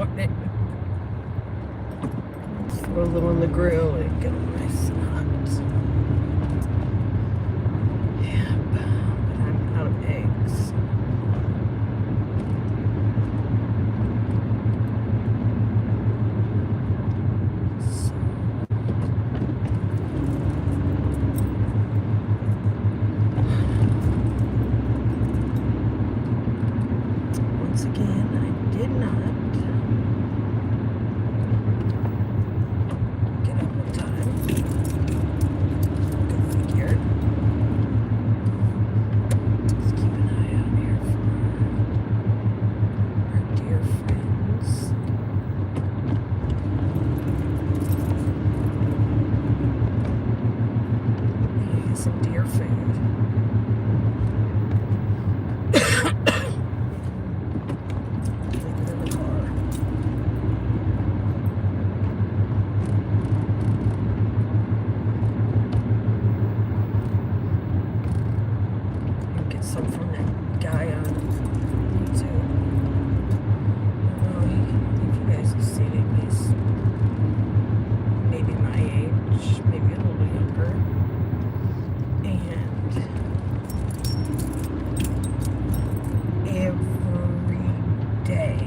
morning. Throw them on the grill and get them nice and hot. Yeah, but I'm out of eggs. Once again, I did not get up in time. Go figure. Let's keep an eye out here for our dear friends. Yeah, some deer food. Some from that guy on YouTube. I don't know if you guys have seen him. He's maybe my age, maybe a little younger. And every day,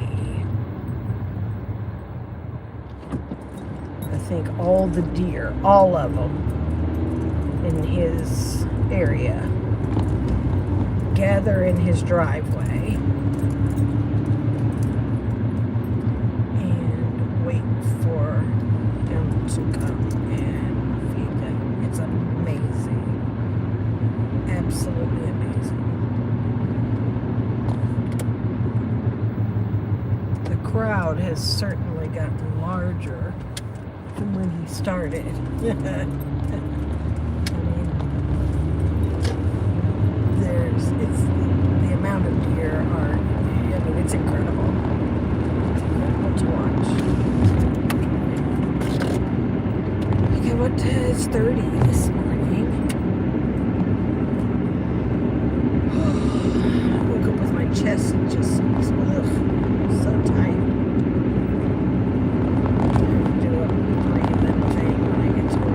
I think all the deer, all of them in his area, gather in his driveway and wait for him to come and feed them. It's amazing. Absolutely amazing. The crowd has certainly gotten larger from when he started. It's the amount of deer are, I mean, it's incredible. It's incredible to watch. Okay, what is 30 this morning? I woke up with my chest just, so tight. I do a breathing thing when I get to work.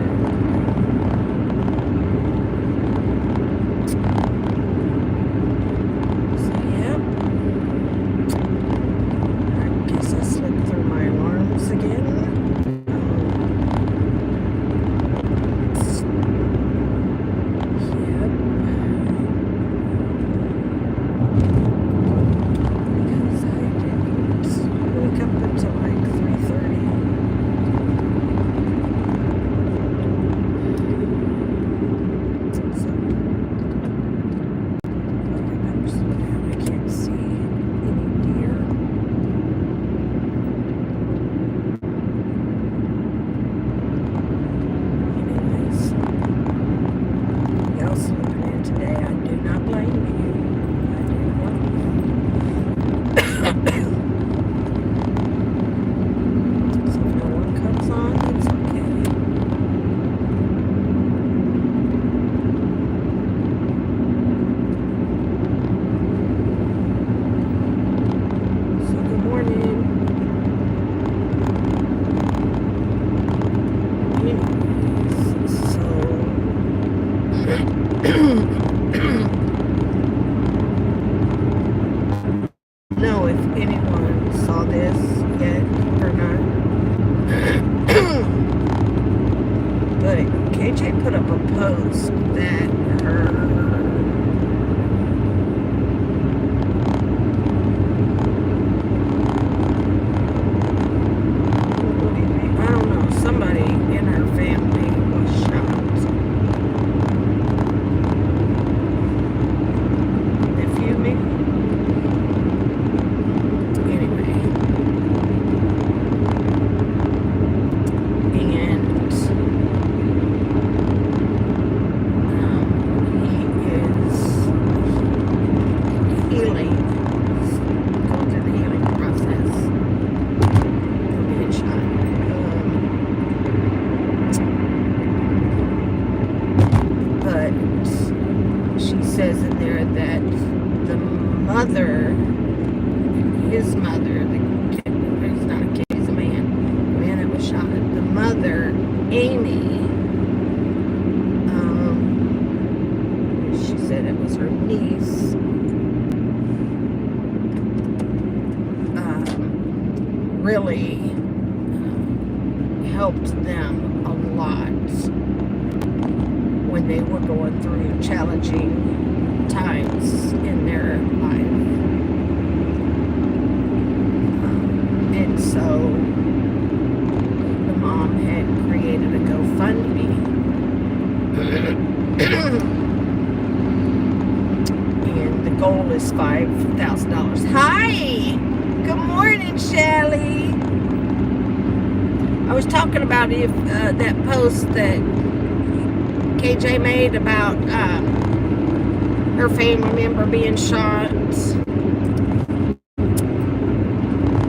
Know if anyone saw this yet or not. But KJ put up a post that somebody in her family was shot. If you me? Anyway. And he is healing. Going through the healing process. Being shot. But she says in there that the mother, his mother, the kid, he's not her niece, really helped them a lot when they were going through challenging times in their life. And so the mom had created a GoFundMe. And the goal is $5,000. Hi! Good morning, Shelly. I was talking about if that post that KJ made about her family member being shot.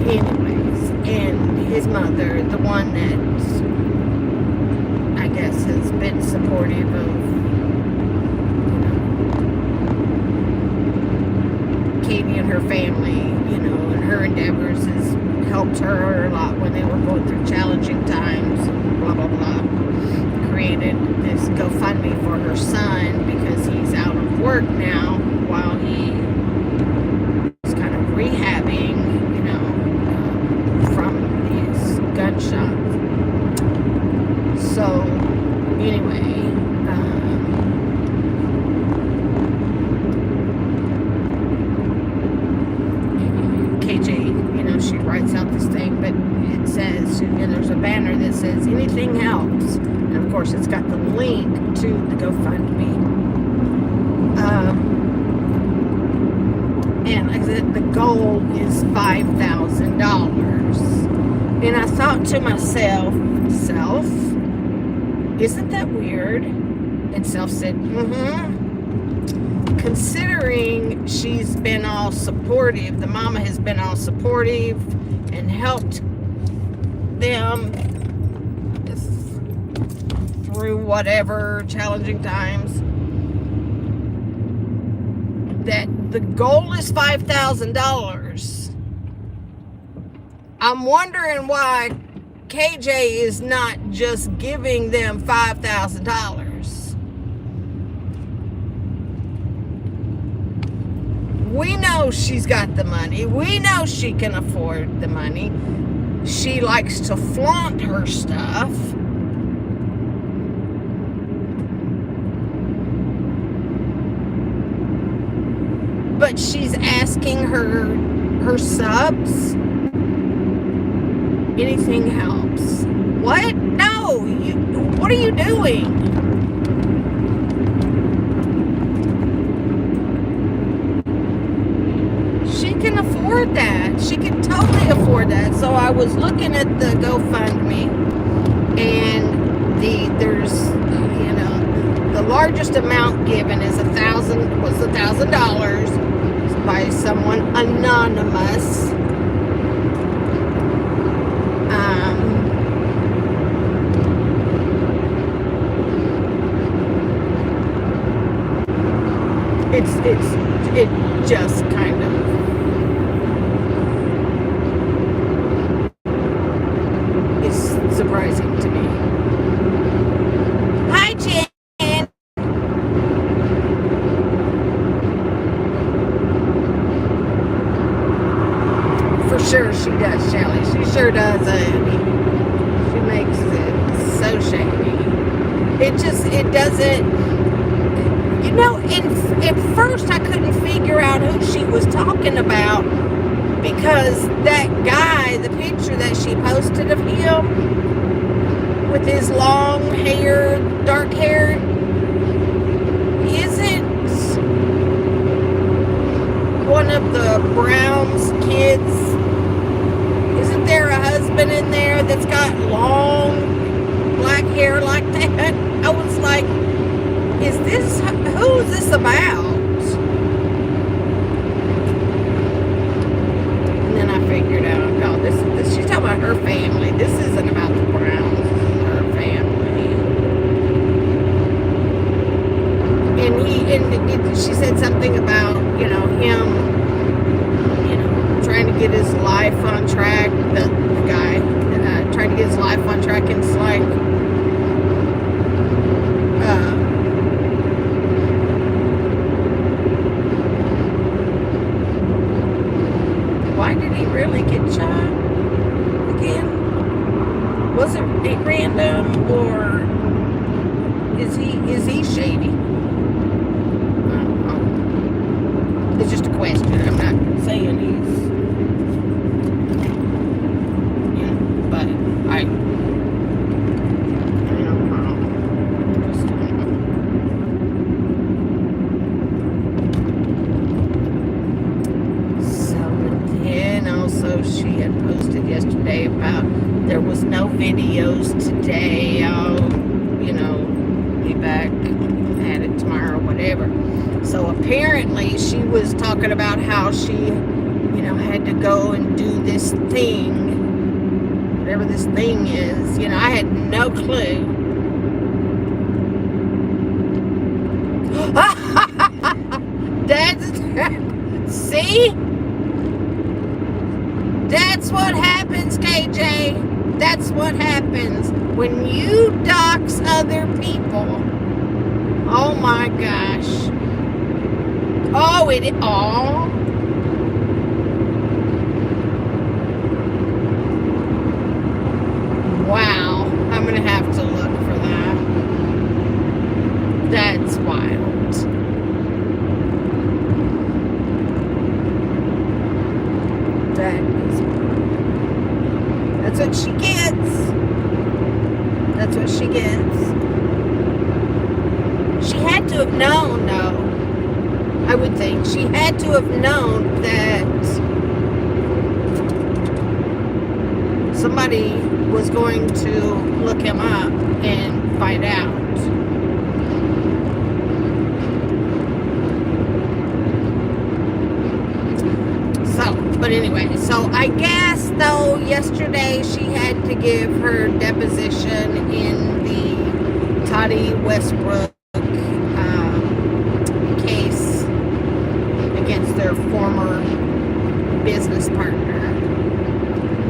Anyways, and his mother, the one that I guess has been supportive of, Katie and her family, and her endeavors, has helped her a lot when they were going through challenging times, blah, blah, blah. Created this GoFundMe for her son because he's out of work now while he is kind of rehabbing, from these gunshots. So, anyway, KJ, she writes out this thing, but it says, there's a banner that says, anything helps. And of course, it's got the link to the GoFundMe. And like I said, the goal is $5,000. And I thought to myself, Self, isn't that weird? And Self said, considering she's been all supportive, the mama has been all supportive and helped them through whatever challenging times, that the goal is $5,000. I'm wondering why KJ is not just giving them $5,000. We know she's got the money. We know she can afford the money. She likes to flaunt her stuff. But she's asking her subs. Anything helps. What? No. What are you doing? She can afford that. She can totally afford that. So I was looking at the GoFundMe, and there's the largest amount given is $1,000 by someone anonymous. It just kind of is surprising to me. Hi, Jen. For sure she does, Shelly. She sure does, Andy. She makes it so shady. It doesn't, at first I couldn't figure out who she was talking about, because that guy, the picture that she posted of him with his long hair, dark hair, isn't one of the Browns kids. Isn't there a husband in there that's got long black hair like that? I was like, who is this about? And then I figured out, this she's talking about her family. This isn't about the Browns, this is her family. And she said something about, him, trying to get his life on track, the guy, trying to get his life on track, and it's like, It's just a question. I'm not saying he's, but I don't know. So then also she had posted yesterday about there was no videos today. I'll, be back at it tomorrow, whatever. So apparently she was talking about how she, had to go and do this thing, whatever this thing is. I had no clue. See? That's what happens, KJ. That's what happens when you dox other people. Oh my gosh. Wow. I'm going to have to look for that. That's wild. That's what she gets. That's what she gets. She had to have known, though. I would think she had to have known that somebody was going to look him up and find out. But anyway, so I guess, though, yesterday she had to give her deposition in the Toddy Westbrook case against their former business partner.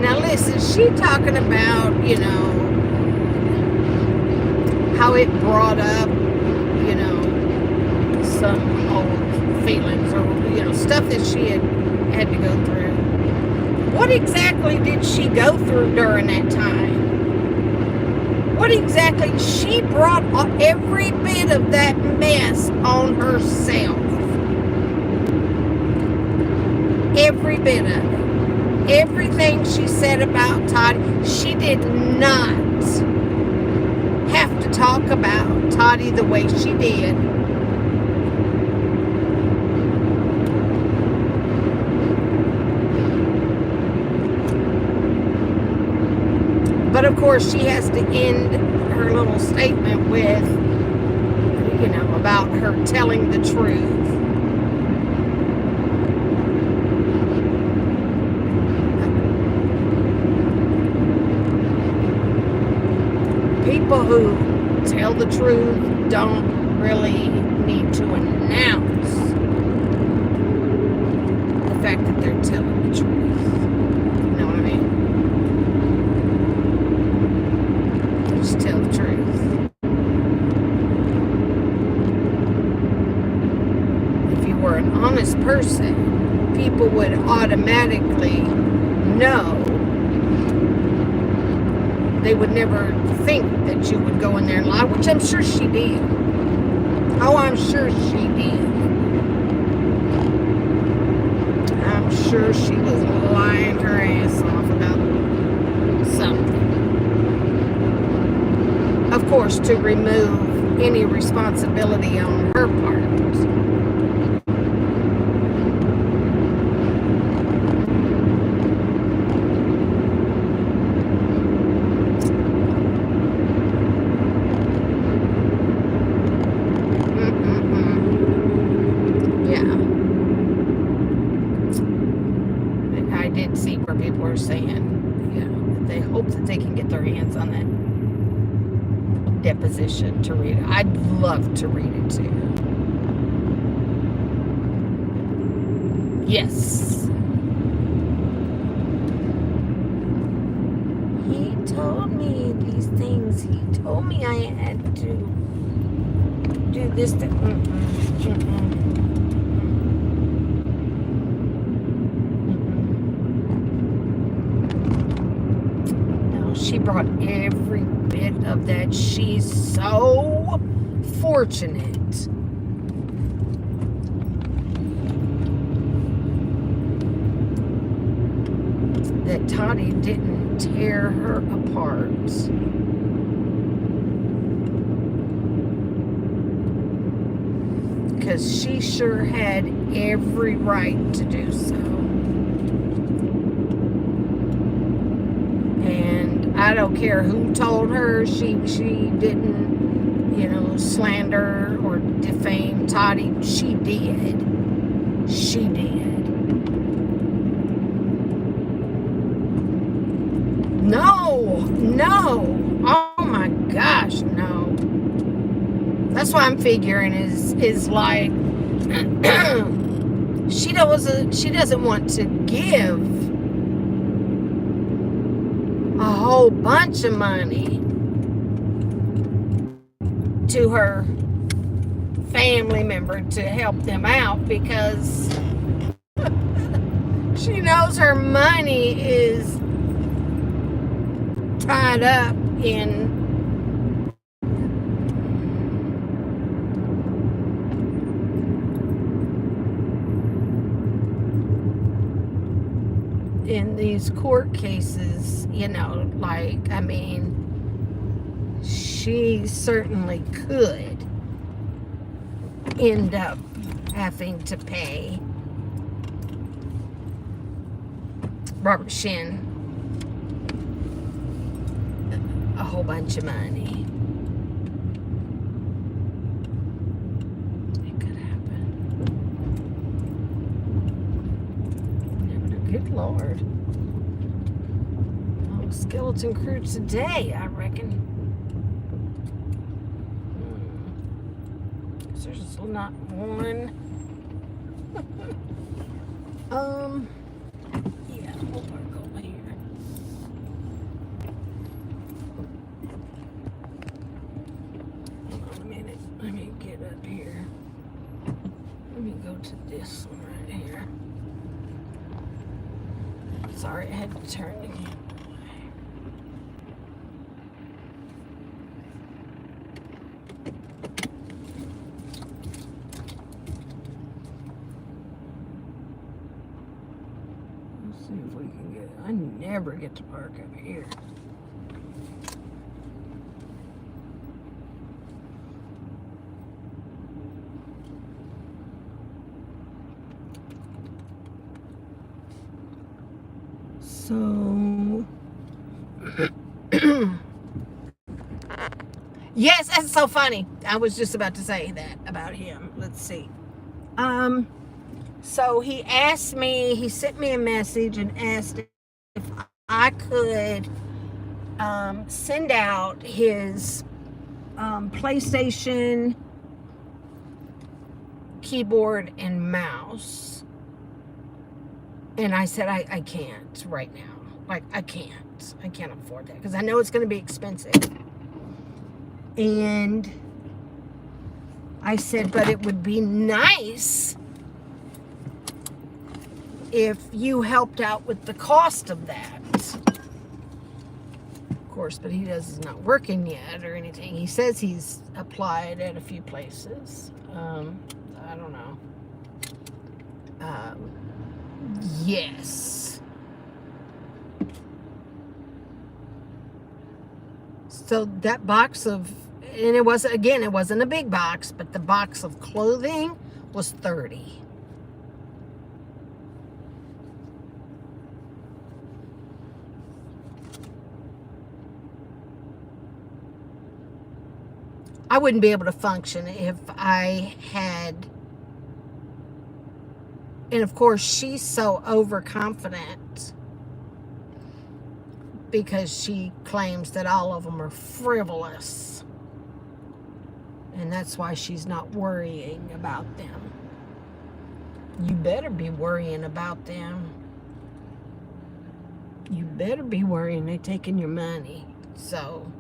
Now, listen, she talking about, how it brought up, some old feelings or, stuff that she had to go through. What exactly did she go through during that time? What exactly? She brought every bit of that mess on herself. Every bit of it. Everything she said about Toddy, she did not have to talk about Toddy the way she did. But of course, she has to end her little statement with, about her telling the truth. People who tell the truth don't really need to announce the fact that they're telling the truth. You know what I mean? Just tell the truth. If you were an honest person, people would automatically know. They would never think that you would go in there and lie, which I'm sure she did. Oh, I'm sure she did. I'm sure she was lying her ass off about something. Of course, to remove any responsibility on her part. Yeah. I did see where people were saying, they hope that they can get their hands on that deposition to read it. I'd love to read it too. Yes. He told me these things. He told me I had to do this. No, she brought every bit of that. She's so fortunate. Toddy didn't tear her apart. Because she sure had every right to do so. And I don't care who told her she didn't, slander or defame Toddy. She did. She did. No. Oh my gosh, no. That's why I'm figuring is like she doesn't want to give a whole bunch of money to her family member to help them out, because she knows her money is tied up in these court cases, she certainly could end up having to pay Robert Shin a whole bunch of money. It could happen. Good Lord. Oh, skeleton crew today, I reckon. There's not one. Yeah, we'll park over here. Hold on a minute. Let me get up here. Let me go to this one right here. Sorry, I had to turn again. See if we can get. I never get to park up here. So, yes, that's so funny. I was just about to say that about him. Let's see. So he asked me, he sent me a message and asked if I could send out his PlayStation keyboard and mouse. And I said, I can't right now. Like, I can't afford that, because I know it's going to be expensive. And I said, but it would be nice if you helped out with the cost of that. Of course, but he's not working yet or anything. He says he's applied at a few places. I don't know. Yes. So that box of, and it wasn't a big box, but the box of clothing was $30. I wouldn't be able to function if I had, and of course she's so overconfident because she claims that all of them are frivolous, and that's why she's not worrying about them. You better be worrying about them. You better be worrying they're taking your money. So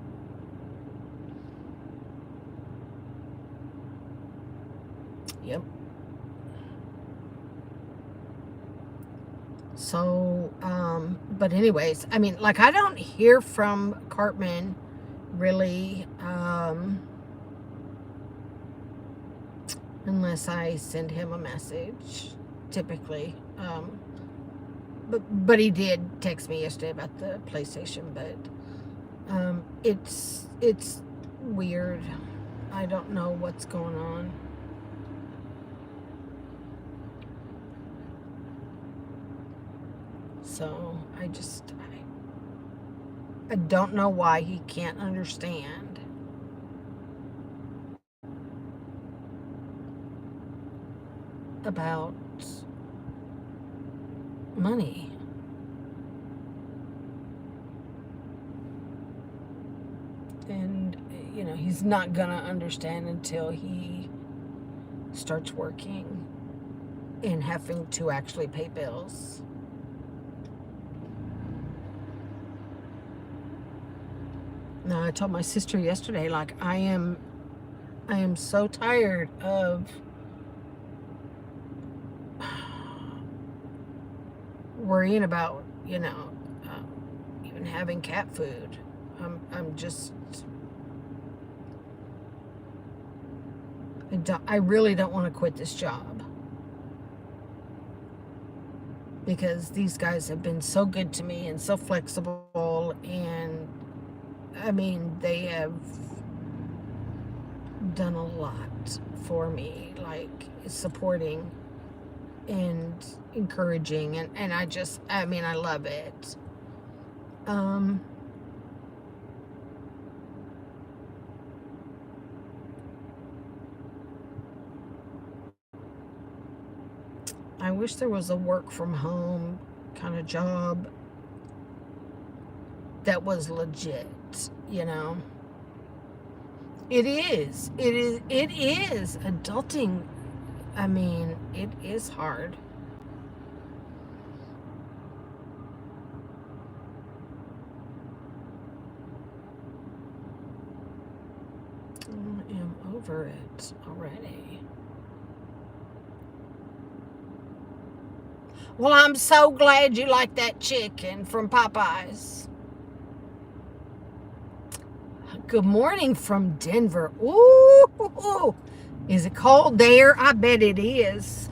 yep. So, but anyways, I mean, like, I don't hear from Cartman really, unless I send him a message, typically. but he did text me yesterday about the PlayStation. But it's weird. I don't know what's going on. So I don't know why he can't understand. About money. And, he's not going to understand until he starts working and having to actually pay bills. Now, I told my sister yesterday, like, I am so tired of worrying about, even having cat food. I'm just, I really don't want to quit this job, because these guys have been so good to me and so flexible, and I mean, they have done a lot for me, like supporting and encouraging, and I love it. I wish there was a work from home kind of job that was legit, It is. Adulting, I mean, it is hard. I am over it already. Well, I'm so glad you like that chicken from Popeyes. Good morning from Denver. Ooh, is it cold there? I bet it is.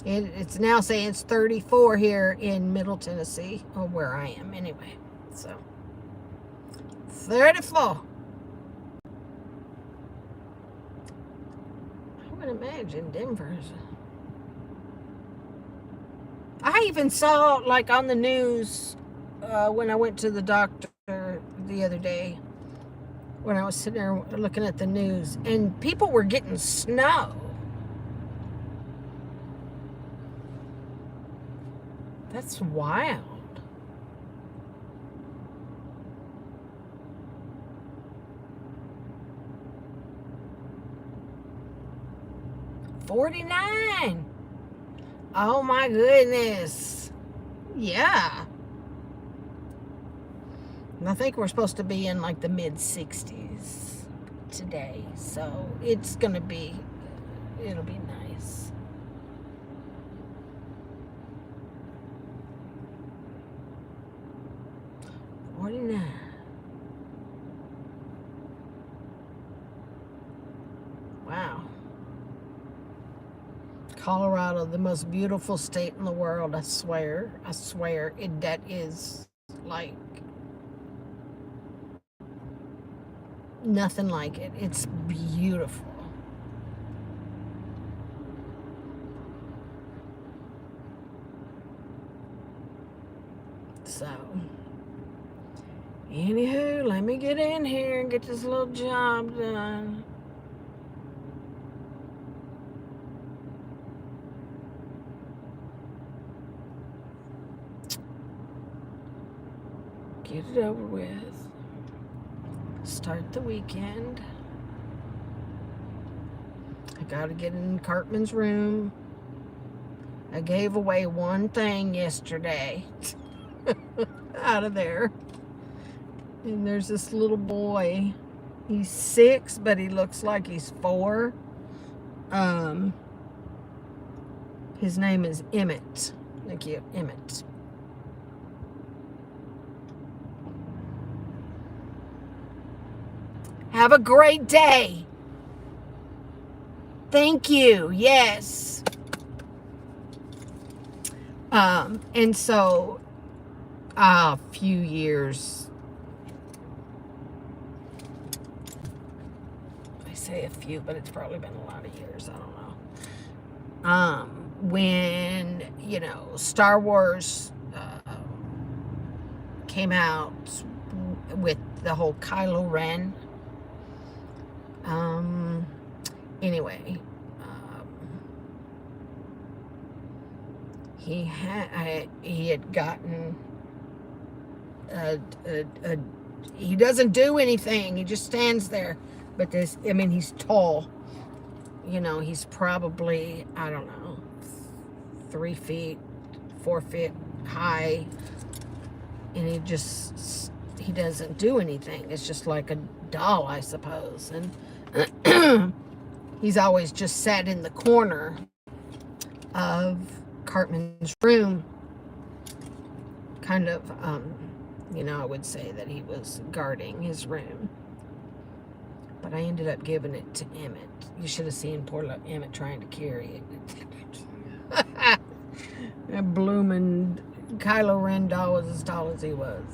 It's now saying it's 34 here in Middle Tennessee, or where I am anyway. So 34. I would imagine Denver's. I even saw, like, on the news when I went to the doctor the other day, when I was sitting there looking at the news, and people were getting snow. That's wild. $49. Oh my goodness. Yeah. And I think we're supposed to be in like the mid-60s today. So it'll be nice. $49. Wow. Colorado, the most beautiful state in the world, I swear. That is like nothing like it. It's beautiful. So, anywho, let me get in here and get this little job done. Get it over with. Start the weekend. I gotta get in Cartman's room. I gave away one thing yesterday out of there. And there's this little boy. He's 6, but he looks like he's 4. His name is Emmett. Thank you, Emmett. Have a great day. Thank you. Yes. And so a few years, I say a few, but it's probably been a lot of years, I don't know. When, you know, Star Wars came out with the whole Kylo Ren. Anyway, he had gotten he doesn't do anything. He just stands there. But this, I mean, he's tall. You know, he's probably, I don't know, 3 feet, 4 feet high. And he doesn't do anything. It's just like a doll, I suppose. And he's always just sat in the corner of Cartman's room. Kind of, you know, I would say that he was guarding his room. But I ended up giving it to Emmett. You should have seen poor little Emmett trying to carry it. That blooming Kylo Ren doll was as tall as he was.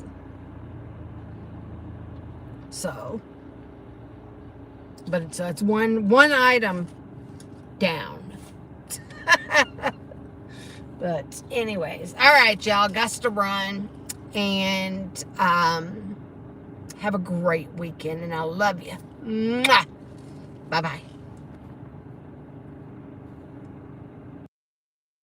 So, but it's one item down. But anyways, all right, y'all, got to run, and have a great weekend, and I love you. Mwah. Bye-bye.